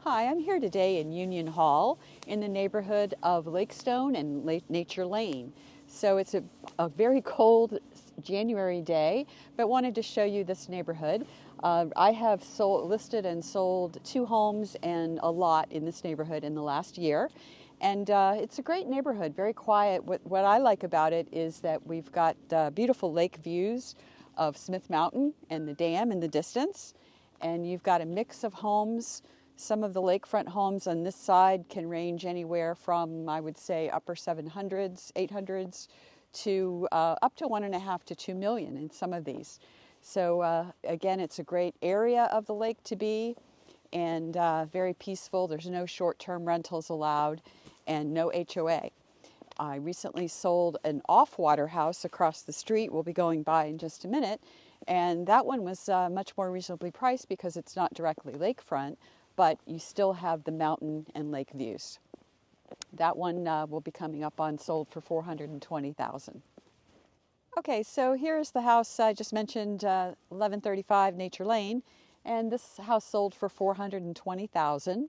Hi, I'm here today in Union Hall in the neighborhood of Lakestone and Nature Lane. So it's a very cold January day, but wanted to show you this neighborhood. I have listed and sold 2 homes and a lot in this neighborhood in the last year. And it's a great neighborhood, very quiet. What I like about it is that we've got beautiful lake views of Smith Mountain and the dam in the distance. And you've got a mix of homes. Some of the lakefront homes on this side can range anywhere from, I would say, upper 700s, 800s to up to 1.5 to 2 million in some of these. So again, it's a great area of the lake to be, and very peaceful. There's no short-term rentals allowed and no HOA. I recently sold an off-water house across the street. We'll be going by in just a minute. And that one was much more reasonably priced because it's not directly lakefront, but you still have the mountain and lake views. That one will be coming up on sold for $420,000. Okay, so here's the house I just mentioned, 1135 Nature Lane, and this house sold for $420,000.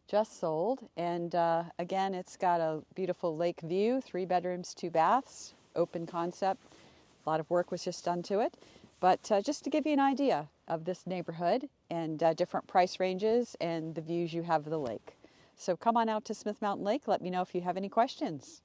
Just sold, and again, it's got a beautiful lake view, 3 bedrooms, 2 baths, open concept. A lot of work was just done to it, but just to give you an idea of this neighborhood and different price ranges and the views you have of the lake. So come on out to Smith Mountain Lake. Let me know if you have any questions.